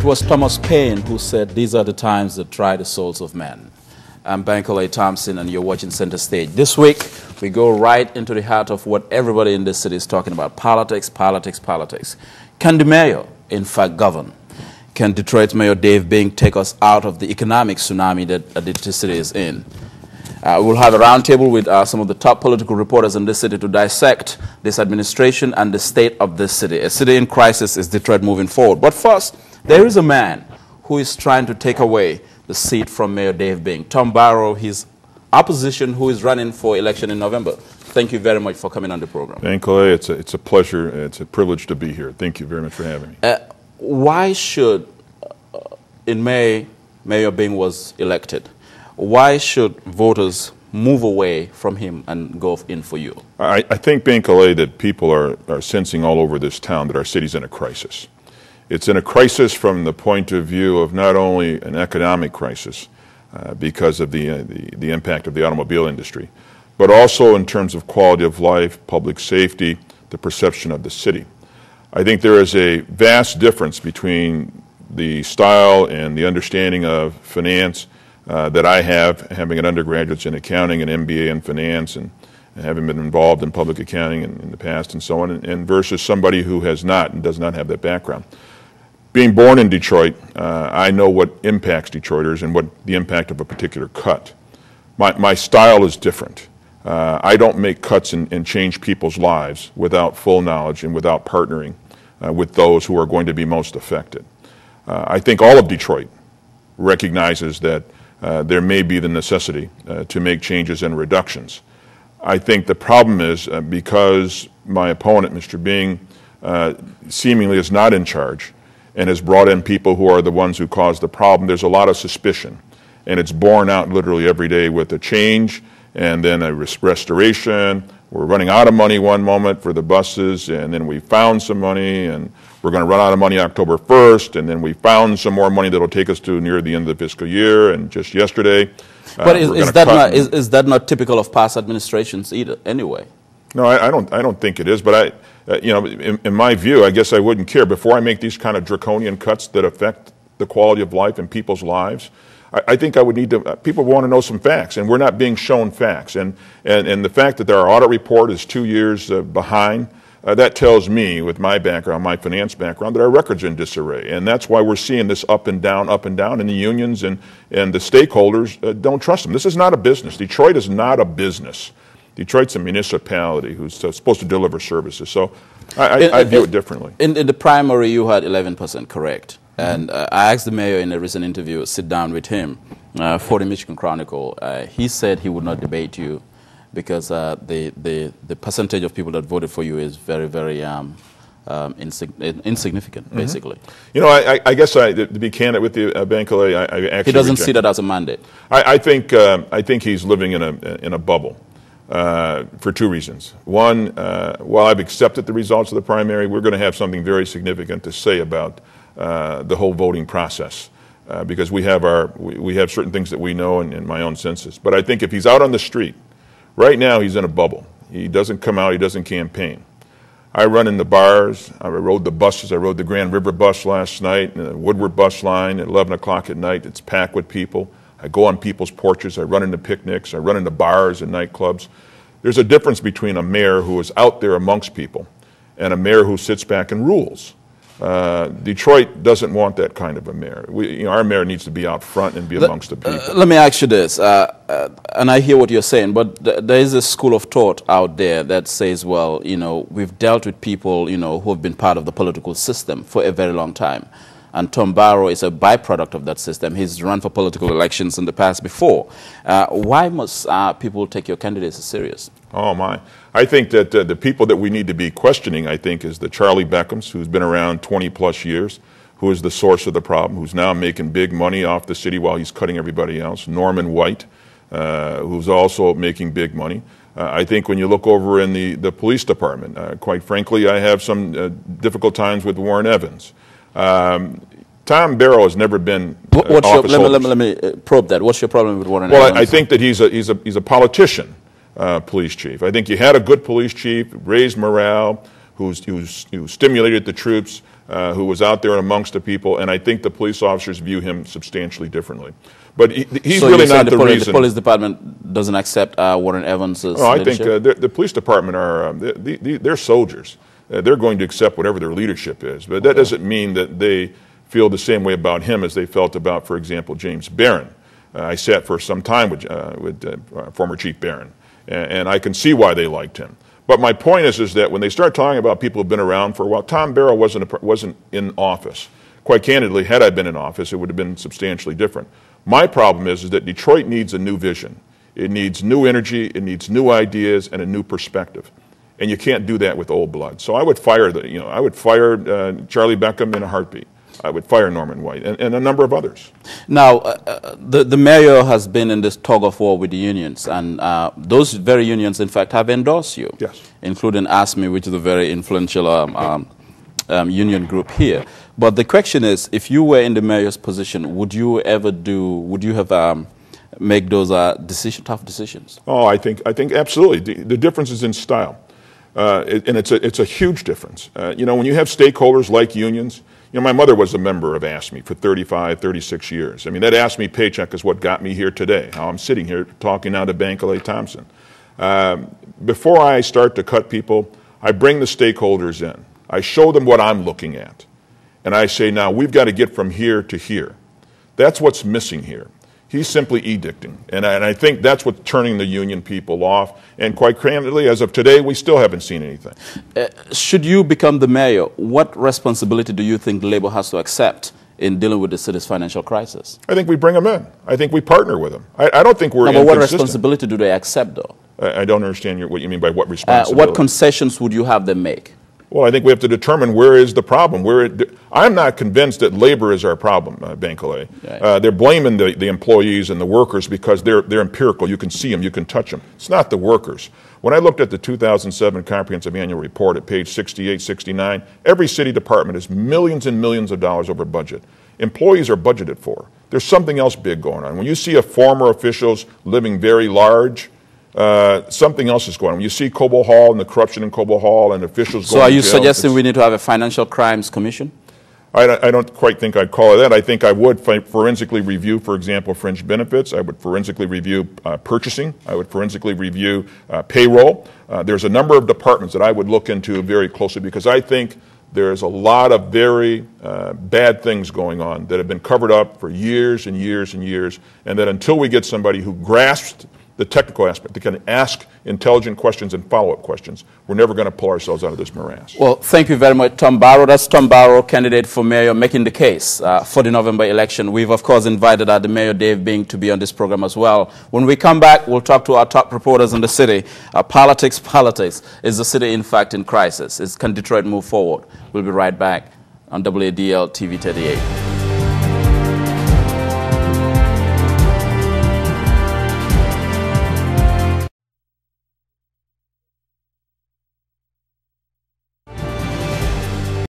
It was Thomas Paine who said, "These are the times that try the souls of men." I'm Bankole Thompson, and you're watching Center Stage. This week, we go right into the heart of what everybody in this city is talking about: politics, politics, politics. Can the mayor, in fact, govern? Can Detroit's Mayor Dave Bing take us out of the economic tsunami that the city is in? We'll have a roundtable with some of the top political reporters in this city to dissect this administration and the state of this city. A city in crisis is Detroit moving forward. But first, there is a man who is trying to take away the seat from Mayor Dave Bing. Tom Barrow, his opposition, who is running for election in November. Thank you very much for coming on the program. Bankole, it's a pleasure. It's a privilege to be here. Thank you very much for having me. Why should, in May, Mayor Bing was elected, why should voters move away from him and go in for you? I think, Bankole, that people are sensing all over this town that our city's in a crisis. It's in a crisis from the point of view of not only an economic crisis because of the impact of the automobile industry, but also in terms of quality of life, public safety, the perception of the city. I think there is a vast difference between the style and the understanding of finance that I have, having an undergraduate in accounting and MBA in finance and having been involved in public accounting in the past and so on, and versus somebody who has not and does not have that background. Being born in Detroit, I know what impacts Detroiters and what the impact of a particular cut. My style is different. I don't make cuts and change people's lives without full knowledge and without partnering with those who are going to be most affected. I think all of Detroit recognizes that there may be the necessity to make changes and reductions. I think the problem is because my opponent, Mr. Bing, seemingly is not in charge and has brought in people who are the ones who caused the problem, there's a lot of suspicion. And it's borne out literally every day with a change and then a restoration. We're running out of money one moment for the buses, and then we found some money, and we're going to run out of money October 1st, and then we found some more money that will take us to near the end of the fiscal year, and just yesterday. But is that not typical of past administrations either, anyway? No, I don't think it is, but in my view, I guess I wouldn't care. Before I make these kind of draconian cuts that affect the quality of life and people's lives, I think I would need to, people want to know some facts, and we're not being shown facts. And the fact that our audit report is 2 years behind, that tells me, with my background, my finance background, that our records are in disarray. And that's why we're seeing this up and down, and the unions and the stakeholders don't trust them. This is not a business. Detroit is not a business. Detroit's a municipality who's supposed to deliver services. So I view it differently. In the primary, you had 11%, correct? And I asked the mayor in a recent interview, sit down with him for the Michigan Chronicle. He said he would not debate you because the percentage of people that voted for you is very, very insignificant, basically. You know, I guess to be candid with you, Bankole, I actually he doesn't see that as a mandate. I think he's living in a bubble for two reasons. One, while I've accepted the results of the primary, we're going to have something very significant to say about the whole voting process, because we have certain things that we know in my own census. But I think if he's out on the street, right now he's in a bubble. He doesn't come out, he doesn't campaign. I run in the bars, I rode the buses, I rode the Grand River bus last night, and the Woodward bus line at 11 o'clock at night, it's packed with people. I go on people's porches, I run into picnics, I run into bars and nightclubs. There's a difference between a mayor who is out there amongst people and a mayor who sits back and rules. Detroit doesn't want that kind of a mayor. Our mayor needs to be out front and be amongst the people. Let me ask you this, and I hear what you're saying, but there is a school of thought out there that says, well, we've dealt with people, who have been part of the political system for a very long time. And Tom Barrow is a byproduct of that system. He's run for political elections in the past before. Why must people take your candidates serious? Oh, my. I think that the people that we need to be questioning, I think, is the Charlie Beckhams, who's been around 20-plus years, who is the source of the problem, who's now making big money off the city while he's cutting everybody else. Norman White, who's also making big money. I think when you look over in the police department, quite frankly, I have some difficult times with Warren Evans. Tom Barrow has never been let me probe that. What's your problem with Warren Evans? Well, I think that he's a politician, police chief. I think you had a good police chief, raised morale, who stimulated the troops, who was out there amongst the people, and I think the police officers view him substantially differently. But he's really not the reason. The police department doesn't accept Warren Evans' leadership? I think the police department are they're soldiers. They're going to accept whatever their leadership is, but that doesn't mean that they feel the same way about him as they felt about, for example, James Barron. I sat for some time with former Chief Barron, and I can see why they liked him. But my point is that when they start talking about people who've been around for a while, Tom Barrow wasn't in office. Quite candidly, had I been in office, it would have been substantially different. My problem is that Detroit needs a new vision. It needs new energy, it needs new ideas, and a new perspective. And you can't do that with old blood. So I would fire Charlie Beckham in a heartbeat. I would fire Norman White and a number of others. Now, the mayor has been in this tug of war with the unions, and those very unions, in fact, have endorsed you. Yes. Including ASME, which is a very influential union group here. But the question is, if you were in the mayor's position, would you have make those tough decisions? Oh, I think absolutely. The difference is in style. And it's a huge difference. When you have stakeholders like unions, my mother was a member of ASME for 35, 36 years. I mean, that ASME paycheck is what got me here today, how I'm sitting here talking now to Bankalei Thompson. Before I start to cut people, I bring the stakeholders in. I show them what I'm looking at. And I say, now, we've got to get from here to here. That's what's missing here. He's simply edicting. And I think that's what's turning the union people off. And quite candidly, as of today, we still haven't seen anything. Should you become the mayor, what responsibility do you think Labor has to accept in dealing with the city's financial crisis? I think we bring them in. I think we partner with them. I don't think we're inconsistent. But what responsibility do they accept, though? I don't understand what you mean by what responsibility. What concessions would you have them make? Well, I think we have to determine where is the problem. I'm not convinced that labor is our problem, Bankalei. Right. They're blaming the employees and the workers because they're empirical. You can see them, you can touch them. It's not the workers. When I looked at the 2007 Comprehensive Annual Report at page 68, 69, every city department is millions and millions of dollars over budget. Employees are budgeted for. There's something else big going on. When you see former officials living very large, something else is going on. You see Cobo Hall and the corruption in Cobo Hall and officials going to jail. So are you suggesting we need to have a financial crimes commission? I don't quite think I'd call it that. I think I would forensically review, for example, fringe benefits. I would forensically review purchasing. I would forensically review payroll. There's a number of departments that I would look into very closely because I think there's a lot of very bad things going on that have been covered up for years and years and years, and that until we get somebody who grasps the technical aspect, that can ask intelligent questions and follow-up questions, we're never going to pull ourselves out of this morass. Well, thank you very much, Tom Barrow. That's Tom Barrow, candidate for mayor, making the case for the November election. We've, of course, invited the mayor, Dave Bing, to be on this program as well. When we come back, we'll talk to our top reporters in the city. Politics. Is the city, in fact, in crisis? Can Detroit move forward? We'll be right back on WADL TV 38.